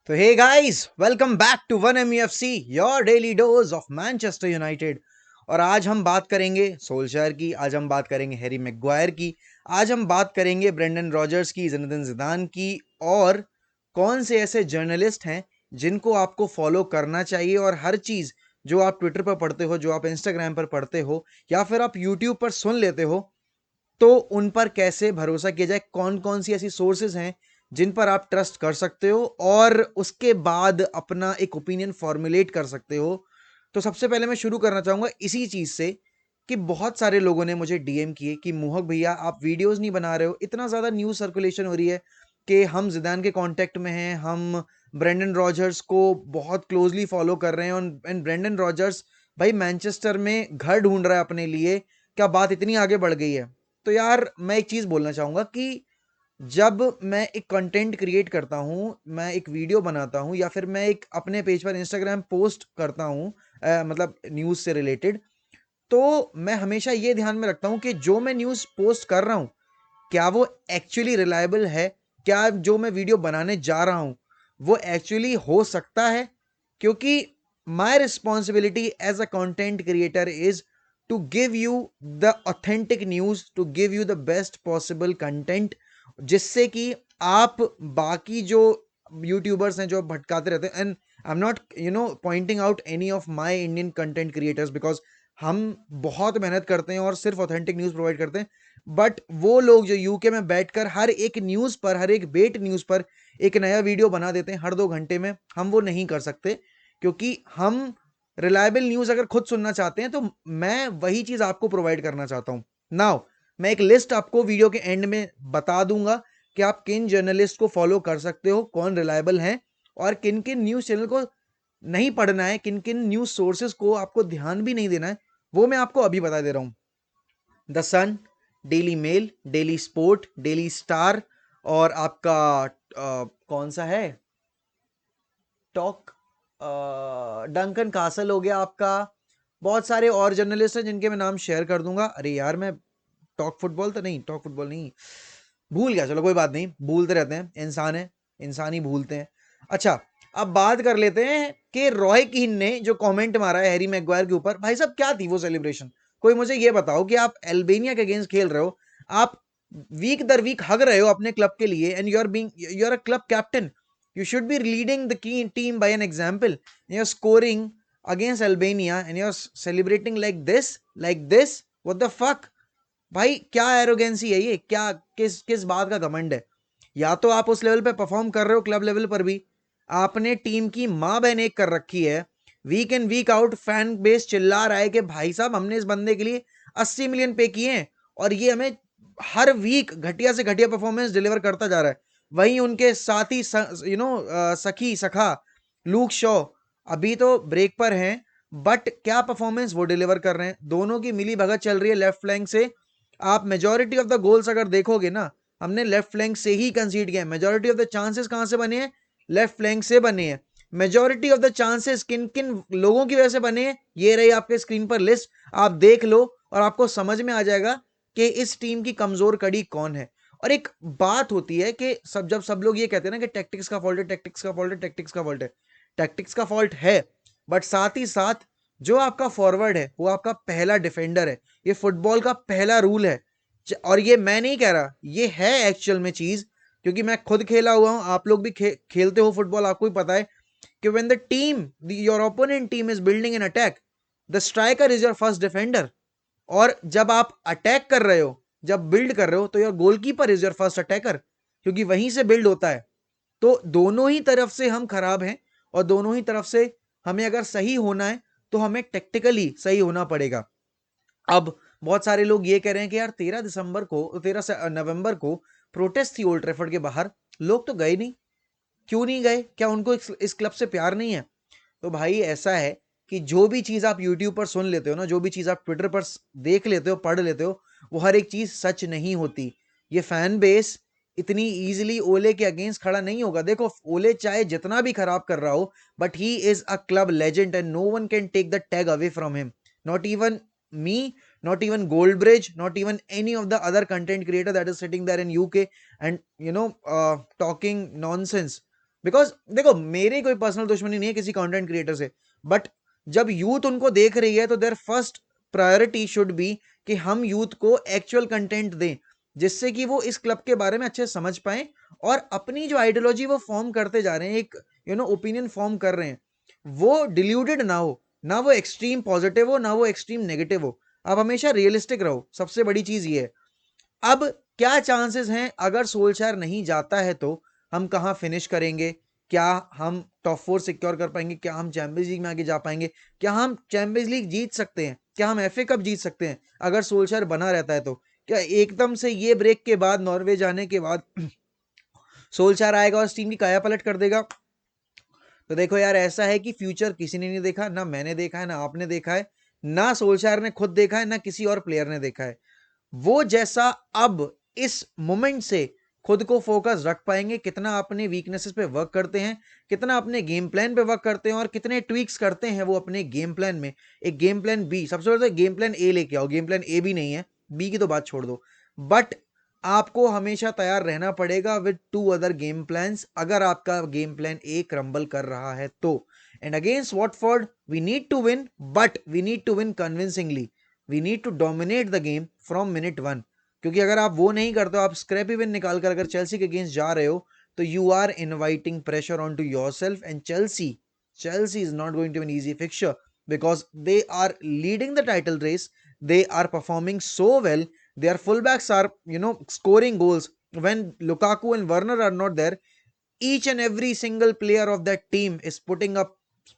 तो hey guys, welcome back to one MUFC, your daily dose of Manchester United. और आज हम बात करेंगे सोल्शायर की, आज हम बात करेंगे हैरी मैग्वायर की, आज हम बात करेंगे ब्रेंडन रॉजर्स की, ज़िनेदिन ज़िदान की, और कौन से ऐसे जर्नलिस्ट हैं जिनको आपको फॉलो करना चाहिए। और हर चीज़ जो आप ट्विटर पर पढ़ते हो, जो आप इंस्टाग्राम पर पढ़ते हो, या फिर आप यूट्यूब पर सुन लेते हो, तो उन पर कैसे भरोसा किया जाए, कौन कौन सी ऐसी सोर्सेज हैं जिन पर आप ट्रस्ट कर सकते हो और उसके बाद अपना एक ओपिनियन फॉर्मुलेट कर सकते हो। तो सबसे पहले मैं शुरू करना चाहूंगा इसी चीज से कि बहुत सारे लोगों ने मुझे डीएम किए कि मोहक भैया आप वीडियोस नहीं बना रहे हो, इतना ज़्यादा न्यूज़ सर्कुलेशन हो रही है कि हम जिदान के कांटेक्ट में हैं, हम ब्रेंडन रॉजर्स को बहुत क्लोजली फॉलो कर रहे हैं, एंड ब्रेंडन रॉजर्स भाई मैनचेस्टर में घर ढूंढ रहा है अपने लिए, क्या बात इतनी आगे बढ़ गई है। तो यार मैं एक चीज़ बोलना चाहूँगा कि जब मैं एक कंटेंट क्रिएट करता हूँ, मैं एक वीडियो बनाता हूँ, या फिर मैं एक अपने पेज पर इंस्टाग्राम पोस्ट करता हूँ, मतलब न्यूज़ से रिलेटेड, तो मैं हमेशा ये ध्यान में रखता हूँ कि जो मैं न्यूज़ पोस्ट कर रहा हूँ, क्या वो एक्चुअली रिलायबल है, क्या जो मैं वीडियो बनाने जा रहा हूँ वो एक्चुअली हो सकता है। क्योंकि my responsibility as a content creator is to give you the authentic news, to give you the best possible content, जिससे कि आप बाकी जो यूट्यूबर्स हैं जो भटकाते रहते हैं, and I am not pointing out any of my Indian content creators, because हम बहुत मेहनत करते हैं और सिर्फ ऑथेंटिक न्यूज़ प्रोवाइड करते हैं। बट वो लोग जो यूके में बैठकर हर एक न्यूज़ पर, हर एक बेट न्यूज़ पर एक नया वीडियो बना देते हैं हर 2 घंटे में, हम वो नहीं कर सकते। क्योंकि हम रिलायबल न्यूज़ अगर खुद सुनना चाहते हैं तो मैं वही चीज़ आपको प्रोवाइड करना चाहता हूँ। नाउ मैं एक लिस्ट आपको वीडियो के एंड में बता दूंगा कि आप किन जर्नलिस्ट को फॉलो कर सकते हो, कौन रिलायबल हैं, और किन किन न्यूज़ चैनल को नहीं पढ़ना है, किन किन न्यूज़ सोर्सेज को आपको ध्यान भी नहीं देना है, वो मैं आपको अभी बता दे रहा हूँ। The Sun, Daily Mail, Daily Sport, Daily Star, और आपका कौन सा है, टॉक, डंकन कासल हो गया आपका। बहुत सारे और जर्नलिस्ट हैं जिनके मैं नाम शेयर कर दूंगा। अरे यार मैं टॉक फुटबॉल तो नहीं, टॉक फुटबॉल नहीं, भूल गया, चलो कोई बात नहीं, भूलते रहते हैं, इंसान है, इंसान ही भूलते हैं। अच्छा, अब बात कर लेते हैं कि रॉय कीन ने जो कमेंट मारा है हैरी मैग्वायर के ऊपर, भाई साहब क्या थी वो सेलिब्रेशन। कोई मुझे ये बताओ कि आप अल्बानिया के अगेंस्ट खेल रहे हो, आप वीक दर वीक हग रहे हो अपने क्लब के लिए, and you are a club captain, you should be leading the key team by an example. You're scoring against Albania and you're celebrating like this. What the fuck? भाई क्या arrogancy है ये, क्या किस बात का घमंड है। या तो आप उस लेवल पे परफॉर्म कर रहे हो, क्लब लेवल पर भी आपने टीम की मां बहन एक कर रखी है, वीक इन वीक आउट फैन बेस चिल्ला रहा है कि भाई साहब हमने इस बंदे के लिए 80 मिलियन पे किए हैं और ये हमें हर वीक घटिया से घटिया परफॉर्मेंस डिलीवर करता जा रहा है। वहीं उनके साथी सखी सखा लूक शॉ अभी तो ब्रेक पर हैं, बट क्या परफॉर्मेंस वो डिलीवर कर रहे हैं। दोनों की मिली भगत चल रही है लेफ्ट फ्लैंक से। आप मेजोरिटी ऑफ द गोल्स अगर देखोगे ना, हमने लेफ्ट फ्लैंक से ही कंसीड किया है। मेजोरिटी ऑफ द चांसेस कहां से बने हैं? लेफ्ट फ्लैंक से बने हैं। मेजोरिटी ऑफ द चांसेस किन किन लोगों की वजह से बने हैं, ये रही आपके स्क्रीन पर लिस्ट, आप देख लो और आपको समझ में आ जाएगा कि इस टीम की कमजोर कड़ी कौन है। और एक बात होती है कि सब लोग ये कहते हैं ना कि टैक्टिक्स का फॉल्ट है, टैक्टिक्स का फॉल्ट है, टैक्टिक्स का फॉल्ट है। टैक्टिक्स का फॉल्ट है, बट साथ ही साथ जो आपका फॉरवर्ड है वो आपका पहला डिफेंडर है। ये फुटबॉल का पहला रूल है। और ये मैं नहीं कह रहा, ये है एक्चुअल में चीज, क्योंकि मैं खुद खेला हुआ हूं, आप लोग भी खेलते हो फुटबॉल, आपको भी पता है कि when the team, your opponent team is building an attack, the striker is your first defender. और जब आप अटैक कर रहे हो, जब बिल्ड कर रहे हो, तो your goalkeeper is your first attacker, क्योंकि वहीं से बिल्ड होता है। तो दोनों ही तरफ से हम खराब हैं, और दोनों ही तरफ से हमें अगर सही होना है तो हमें टेक्टिकली सही होना पड़ेगा। अब बहुत सारे लोग ये कह रहे हैं कि यार 13 दिसंबर को, 13 नवंबर को प्रोटेस्ट थी ओल्ड ट्रैफर्ड के बाहर, लोग तो गए नहीं। क्यों नहीं गए? क्या उनको इस क्लब से प्यार नहीं है? तो भाई ऐसा है कि जो भी चीज आप यूट्यूब पर सुन लेते हो ना, जो भी चीज आप ट्विटर पर देख लेते हो, पढ़ लेते हो, वो हर एक चीज सच नहीं होती। ये फैन बेस इतनी इजीली ओले के अगेंस्ट खड़ा नहीं होगा। देखो, ओले चाहे जितना भी खराब कर रहा हो, but he is a club legend and no one can take the tag away from him, not even me, not even Goldbridge, not even any of the other content creator that is sitting there in UK and talking nonsense, because देखो मेरी कोई personal दुश्मनी नहीं है किसी content creator से, but जब youth उनको देख रही है तो their first priority should be कि हम यूथ को एक्चुअल कंटेंट दें, जिससे कि वो इस क्लब के बारे में अच्छे से समझ पाए और अपनी जो आइडियोलॉजी वो फॉर्म करते जा रहे हैं, एक ओपिनियन फॉर्म कर रहे हैं, वो डिल्यूटेड ना हो, ना वो एक्सट्रीम पॉजिटिव हो ना वो एक्सट्रीम नेगेटिव हो। आप हमेशा रियलिस्टिक रहो, सबसे बड़ी चीज ये है। अब क्या चांसेस हैं अगर सोल्शायर नहीं जाता है तो हम कहाँ फिनिश करेंगे? क्या हम टॉप 4 सिक्योर कर पाएंगे? क्या हम चैंपियंस लीग में आगे जा पाएंगे? क्या हम चैंपियंस लीग जीत सकते हैं? क्या हम एफए कप जीत सकते हैं अगर सोल्शायर बना रहता है तो? क्या एकदम से ये ब्रेक के बाद, नॉर्वे जाने के बाद सोल्शायर आएगा और इस टीम की काया पलट कर देगा? तो देखो यार, ऐसा है कि फ्यूचर किसी ने नहीं देखा, ना मैंने देखा है, ना आपने देखा है, ना सोल्शायर ने खुद देखा है, ना किसी और प्लेयर ने देखा है। वो जैसा अब इस मोमेंट से खुद को फोकस रख पाएंगे, कितना अपने वीकनेसेस पे वर्क करते हैं, कितना अपने गेम प्लान पे वर्क करते हैं और कितने ट्वीक्स करते हैं वो अपने गेम प्लान में। एक गेम प्लान बी, सबसे पहले तो गेम प्लान ए लेके आओ, गेम प्लान ए भी नहीं है, बी की तो बात छोड़ दो, बट आपको हमेशा तैयार रहना पड़ेगा विद 2 अदर गेम प्लान्स अगर आपका गेम प्लान ए क्रम्बल कर रहा है तो। And against Watford we need to win, but we need to win convincingly. We need to dominate the game from minute 1, क्योंकि अगर आप वो नहीं करते हो, आप स्क्रैपी विन निकाल कर अगर चेल्सी के अगेंस्ट जा रहे हो, तो you are inviting pressure on to your self. And Chelsea is not going to an easy fixture because they are leading the title race. They are performing so well. Their fullbacks are, scoring goals when Lukaku and Werner are not there. Each and every single player of that team is putting up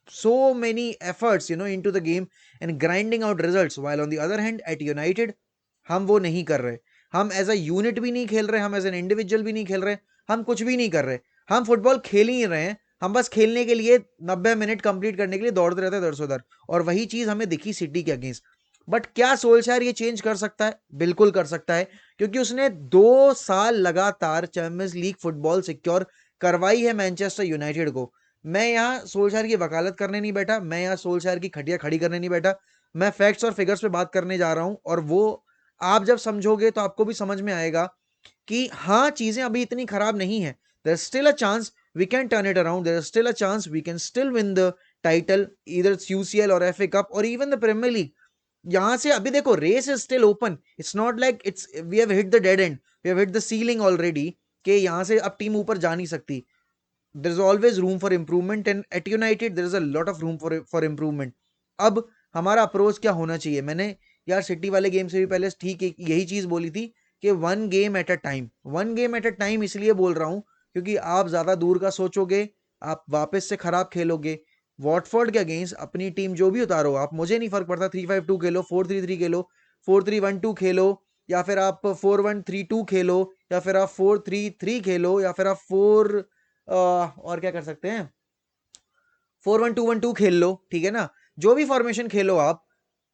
so many efforts, into the game and grinding out results. While on the other hand, at United, हम वो नहीं कर रहे। हम as a unit भी नहीं खेल रहे, हम एज एन इंडिविजुअल भी नहीं खेल रहे, हम कुछ भी नहीं कर रहे। हम फुटबॉल खेल ही नहीं रहे हैं, हम बस खेलने के लिए 90 मिनट कंप्लीट करने के लिए दौड़ते रहते हैं दर से उधर। और वही चीज हमें दिखी सिटी के अगेंस्ट। बट क्या सोल्शायर ये चेंज कर सकता है? बिल्कुल कर सकता है, क्योंकि उसने 2 साल लगातार चैंपियंस लीग फुटबॉल सिक्योर करवाई है मैनचेस्टर यूनाइटेड को। मैं यहाँ सोल्शायर की वकालत करने नहीं बैठा, मैं यहाँ सोल्शायर की खटिया खड़ी करने नहीं बैठा, मैं फैक्ट्स और फिगर्स पे बात करने जा रहा हूं। और वो आप जब समझोगे तो आपको भी समझ में आएगा कि हाँ, चीजें अभी इतनी खराब नहीं है। There is still a chance we can turn it around, there is still a chance we can still win the title, either UCL और एफए कप और इवन द प्रीमियर लीग। यहां से अभी देखो, race is still open, it's not like it's we have hit the dead end, we have hit the ceiling already, कि यहां से अब टीम ऊपर जा नहीं सकती। There is always room for improvement and at United there is a lot of room for improvement. अब हमारा अप्रोच क्या होना चाहिए? मैंने यार सिटी वाले गेम से भी पहले ठीक यही चीज बोली थी कि 1 game at a time, 1 game at a time. इसलिए बोल रहा हूं क्योंकि आप ज्यादा दूर का सोचोगे, आप वापस से खराब खेलोगे। वॉटफोर्ड के अगेंस्ट अपनी टीम जो भी उतारो आप, मुझे नहीं फर्क पड़ता, 3-5-2 खेलो, 4-3-3 खेलो, 4-3-1-2 खेलो, या फिर आप 4-1-3-2 खेलो, या फिर आप 4-3-3 खेलो, या फिर आप और क्या कर सकते हैं, 4-1-2-1-2 खेल लो, ठीक है ना? जो भी फॉर्मेशन खेलो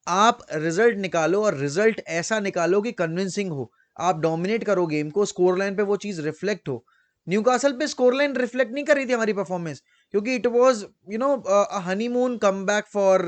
आप रिजल्ट निकालो, और रिजल्ट ऐसा निकालो कि कन्विंसिंग हो। आप डोमिनेट करो गेम को, स्कोर लाइन पे वो चीज रिफ्लेक्ट हो। न्यूकासल पे स्कोर लाइन रिफ्लेक्ट नहीं कर रही थी हमारी परफॉर्मेंस, क्योंकि it was honeymoon comeback for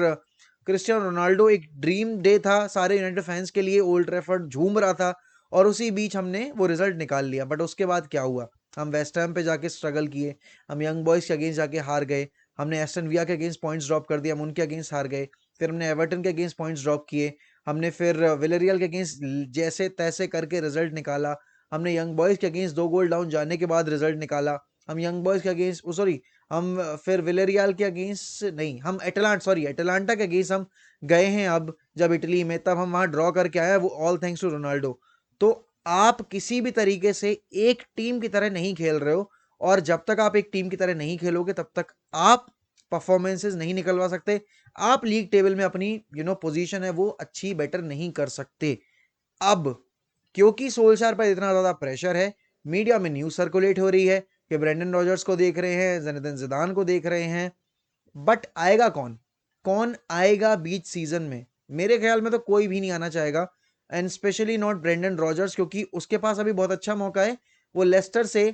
Cristiano Ronaldo. एक ड्रीम डे था सारे यूनाइटेड फैंस के लिए, ओल्ड ट्रैफर्ड झूम रहा था, और उसी बीच हमने वो रिजल्ट निकाल लिया। बट उसके बाद क्या हुआ? हम वेस्ट हैम पे जाके स्ट्रगल किए, हम यंग बॉयज के अगेंस्ट जाके हार गए, हमने एस्टन विला के अगेंस्ट पॉइंट्स ड्रॉप कर दिया, हम उनके अगेंस्ट हार गए, फिर हमने एवर्टन के अगेंस्ट पॉइंट्स ड्रॉप किए, हमने फिर विलेरियल के अगेंस्ट जैसे तैसे करके रिजल्ट निकाला, हमने यंग बॉयज के अगेंस्ट 2 गोल डाउन जाने के बाद रिजल्ट निकाला, हम यंग बॉयज के अगेंस्ट सॉरी हम फिर विलेरियल के अगेंस्ट नहीं, हम एटलांटा के अगेंस्ट हम गए हैं अब जब इटली में, तब हम वहां ड्रॉ करके आए, वो ऑल थैंक्स टू रोनाल्डो। तो आप किसी भी तरीके से एक टीम की तरह नहीं खेल रहे हो, और जब तक आप एक टीम की तरह नहीं खेलोगे तब तक आप परफॉर्मेंसेस नहीं निकलवा सकते, आप लीग टेबल में अपनी पोजीशन है वो अच्छी बेटर नहीं कर सकते। अब क्योंकि सोल्शायर पर इतना ज्यादा प्रेशर है, मीडिया में न्यूज सर्कुलेट हो रही है कि ब्रेंडन रॉजर्स को देख रहे हैं, ज़िनेदिन ज़िदान को देख रहे हैं, बट आएगा कौन? कौन आएगा बीच सीजन में? मेरे ख्याल में तो कोई भी नहीं आना चाहेगा, and specially not Brendon Rogers, क्योंकि उसके पास अभी बहुत अच्छा मौका है, वो लेस्टर से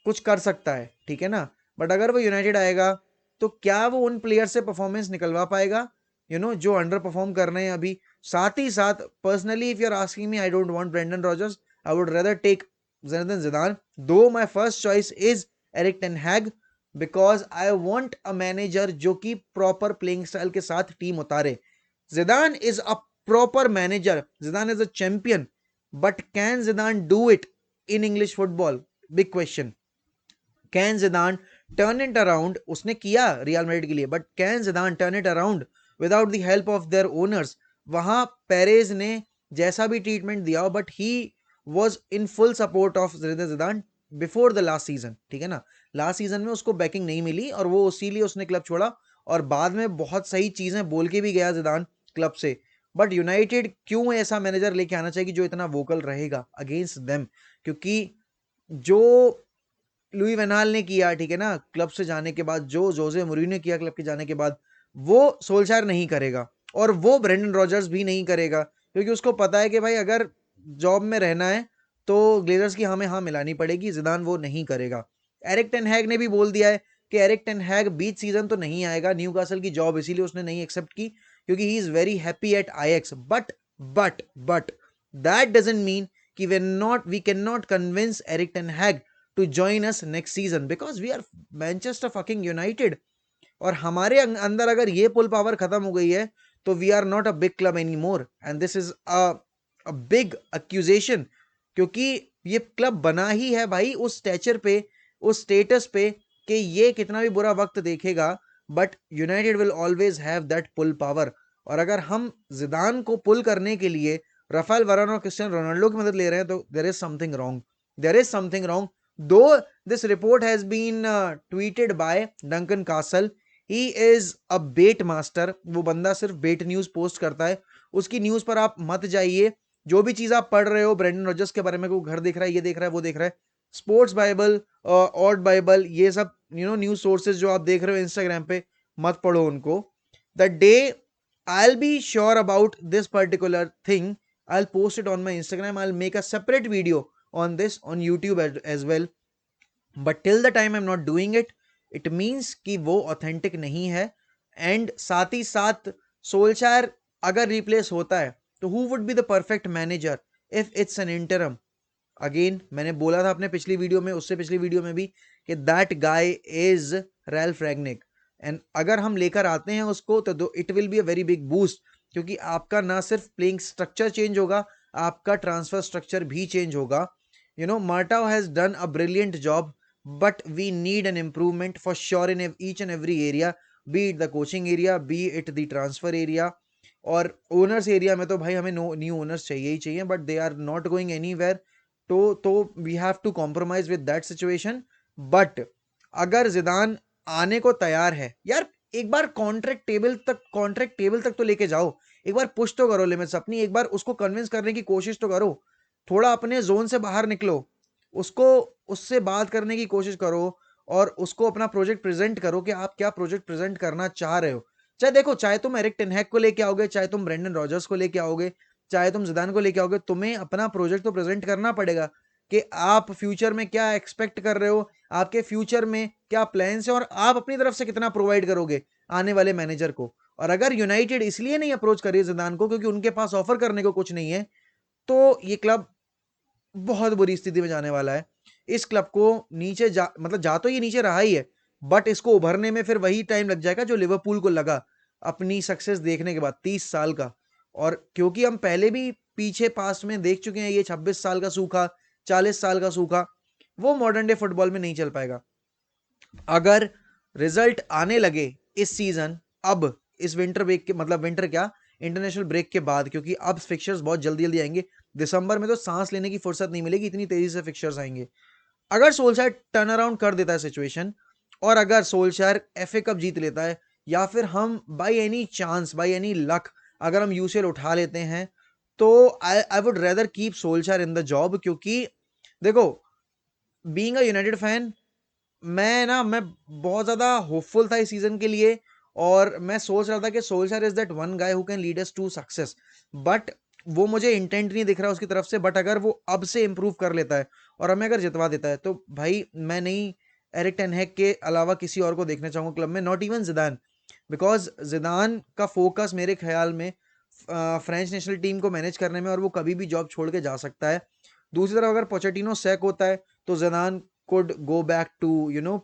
कुछ कर सकता है, ठीक है ना? बट अगर वो यूनाइटेड आएगा तो क्या वो उन प्लेयर से परफॉर्मेंस निकलवा पाएगा जो अंडर परफॉर्म कर रहे हैं अभी? साथ ही साथ personally if you are asking me, I don't want Brendan Rodgers, I would rather take Zinedine Zidane, though my first choice is Erik ten Hag. Because I want a manager जो कि proper playing style के साथ team उतारे. Zidane is a proper manager, Zidane is a champion, but can Zidane do it in English football? Big question. Can Zidane turn it around? उसने किया real Madrid के लिए, but can Zidane turn it around without the help of their owners? वहां Perez ने जैसा भी treatment दिया, but he was in full support of जिदान before the last season. ठीक है ना, लास्ट सीजन में उसको बैकिंग नहीं मिली और वो इसीलिए उसने क्लब छोड़ा, और बाद में बहुत सही चीजें बोल के भी गया जिदान क्लब से. बट यूनाइटेड क्यों ऐसा मैनेजर लेके आना चाहिए जो इतना वोकल रहेगा अगेंस्ट देम? क्योंकि जो लुई वेनाल ने किया, ठीक है ना, क्लब से जाने के बाद, जो जोसे मुरीनो ने किया क्लब के जाने के बाद, वो सोल्शायर नहीं करेगा, और वो ब्रेंडन रॉजर्स भी नहीं करेगा, क्योंकि उसको पता है कि भाई अगर जॉब में रहना है तो ग्लेजर्स की हमें हाँ मिलानी पड़ेगी. जिदान वो नहीं करेगा. एरिक टेन हैग ने भी बोल दिया है कि एरिक टेन हैग बीच सीजन तो नहीं आएगा न्यूकासल की जॉब, इसीलिए उसने नहीं एक्सेप्ट की, क्योंकि he is very happy at Ajax. But that doesn't mean कि we can not convince Erik ten Hag to join us next season because we are Manchester fucking United. और हमारे अंदर अगर ये पुल पावर खत्म हो गई है तो we are not a big club any more, and this is a big accusation. क्योंकि ये क्लब बना ही है भाई उस स्टेचर पे, उस स्टेटस पे, कि ये कितना भी बुरा वक्त देखेगा but United will always have that pull power. और अगर हम जिदान को पुल करने के लिए राफेल वरान और क्रिस्टियानो रोनाल्डो की मदद ले रहे हैं तो there is something wrong. There is something wrong. Though this report has been tweeted by Duncan Castle, he is a bait master. वो बंदा सिर्फ बेट न्यूज पोस्ट करता है, उसकी न्यूज पर आप मत जाइए. जो भी चीज आप पढ़ रहे हो ब्रेंडन रॉजर्स के बारे में, को घर देख रहा है, ये देख रहा है, वो देख रहा है, स्पोर्ट्स बाइबल, ऑड बाइबल, ये सब न्यूज सोर्सेज जो आप देख रहे हो इंस्टाग्राम पे, मत पढ़ो उनको. The day I'll be sure about this particular thing, I'll post it on my Instagram. I'll make a separate video on this on YouTube as well. But till the time I'm not doing it, it means कि वो authentic नहीं है. And साथ ही साथ सोल्शायर अगर replace होता है तो who would be the perfect manager if it's an interim? Again मैंने बोला था अपने पिछली वीडियो में, उससे पिछली वीडियो में भी, कि that guy is Ralf Rangnick. And अगर हम लेकर आते हैं उसको तो it will be a very big boost, क्योंकि आपका ना सिर्फ प्लेइंग स्ट्रक्चर चेंज होगा, आपका ट्रांसफर स्ट्रक्चर भी चेंज होगा. Martao has done a brilliant job, but we need an improvement for sure in each and every area, be it the coaching area, be it the transfer area, और owners area में तो भाई हमें new owners चाहिए ही चाहिए, but they are not going anywhere. तो we have to compromise with that situation. But अगर जिदान आने को तैयार है यार, एक बार कॉन्ट्रैक्ट टेबल तक तो लेके जाओ, एक बार पुश तो करो लिमिट्स अपनी, एक बार उसको कन्विंस करने की कोशिश तो करो, थोड़ा अपने जोन से बाहर निकलो, उसको उससे बात करने की कोशिश करो, और उसको अपना प्रोजेक्ट प्रेजेंट करो कि आप क्या प्रोजेक्ट प्रेजेंट करना चाह रहे हो. चाहे देखो, चाहे तुम एरिक टेन हैग को लेके आओगे, चाहे तुम ब्रेंडन रॉजर्स को लेके आओगे, चाहे तुम जिदान को लेके आओगे, तुम्हें अपना प्रोजेक्ट तो प्रेजेंट करना पड़ेगा कि आप फ्यूचर में क्या एक्सपेक्ट कर रहे हो, आपके फ्यूचर में क्या प्लान्स है, और आप अपनी तरफ से कितना प्रोवाइड करोगे आने वाले मैनेजर को. और अगर यूनाइटेड इसलिए नहीं अप्रोच कर रही है जिदान को क्योंकि उनके पास ऑफर करने को कुछ नहीं है, तो ये क्लब बहुत बुरी स्थिति में जाने वाला है. इस क्लब को नीचे मतलब जा तो ये नीचे रहा ही है, बट इसको उभरने में फिर वही टाइम लग जाएगा जो लिवरपूल को लगा अपनी सक्सेस देखने के बाद, 30 साल का. और क्योंकि हम पहले भी पीछे पास्ट में देख चुके हैं ये 26 साल का सूखा, 40 साल का सूखा, वो मॉडर्न डे फुटबॉल में नहीं चल पाएगा. अगर रिजल्ट आने लगे इस सीजन, अब इस विंटर ब्रेक के, मतलब विंटर क्या, इंटरनेशनल ब्रेक के बाद, क्योंकि अब फिक्चर्स बहुत जल्दी जल्दी आएंगे, दिसंबर में तो सांस लेने की फुर्सत नहीं मिलेगी, इतनी तेजी से फिक्चर्स आएंगे. अगर सोल्शायर टर्न अराउंड कर देता है सिचुएशन, और अगर सोल्शायर एफए कप जीत लेता है, या फिर हम by any chance, by any luck, अगर हम यूसीएल उठा लेते हैं, तो I would rather keep Solskjaer in the job. क्योंकि देखो, बीइंग अ यूनाइटेड फैन, मैं बहुत ज्यादा होपफुल था इस सीजन के लिए, और मैं सोच रहा था कि Solskjaer is that one guy who can lead us to success. But वो मुझे इंटेंट नहीं दिख रहा उसकी तरफ से. बट अगर वो अब से इंप्रूव कर लेता है और हमें अगर जितवा देता है, तो भाई मैं नहीं एरिक टेन हैग के अलावा किसी और को देखना चाहूंगा क्लब में, नॉट इवन जिदान. बिकॉज जिदान का फोकस मेरे ख्याल में फ्रेंच नेशनल टीम को मैनेज करने में, और वो कभी भी जॉब छोड़ के जा सकता है. दूसरी तरफ अगर पोचेटिनो सैक होता है तो जिदान could go back to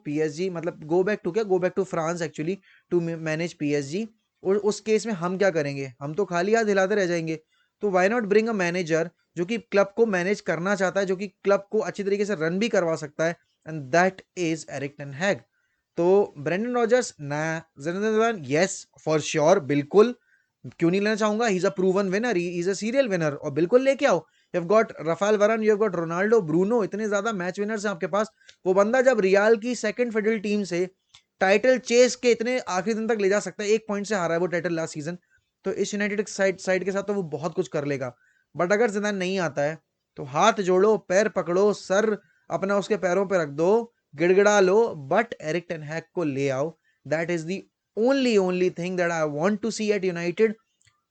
PSG, मतलब go back to क्या, go back to France actually to manage PSG। और उस केस में हम क्या करेंगे, हम तो खाली हाथ हिलाते रह जाएंगे। तो why not bring a manager जो कि क्लब को मैनेज करना चाहता है, जो कि क्लब को अच्छी तरीके से रन भी करवा सकता है, and that is Erik ten Hag. तो ब्रेंडन रॉजर्स ना, Zinedine Zidane yes for sure, बिल्कुल क्यों नहीं लेना चाहूंगा, he is a proven winner, he is a serial winner, और बिल्कुल लेके आओ। You have got Raphael Varane, you have got Ronaldo, Bruno, इतने ज्यादा मैच विनर्स हैं आपके पास। वो बंदा जब रियाल की सेकंड फिडल टीम से टाइटल चेस के इतने आखिरी दिन तक ले जा सकता है, एक पॉइंट से हारा है वो टाइटल लास्ट सीजन, तो इस यूनाइटेड साइड के साथ तो वो बहुत कुछ कर लेगा। बट अगर जिदान नहीं आता है तो हाथ जोड़ो, पैर पकड़ो, सर अपना उसके पैरों पे रख दो, गिड़गिड़ा लो, बट एरिक टेन हैग को ले आओ। That is the only thing that I want to see at United.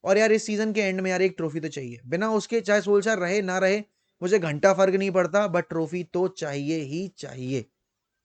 और यार इस सीजन के एंड में यार एक ट्रॉफी तो चाहिए, बिना उसके चाहे सोल्शर रहे ना रहे मुझे घंटा फर्क नहीं पड़ता, बट ट्रॉफी तो चाहिए ही चाहिए।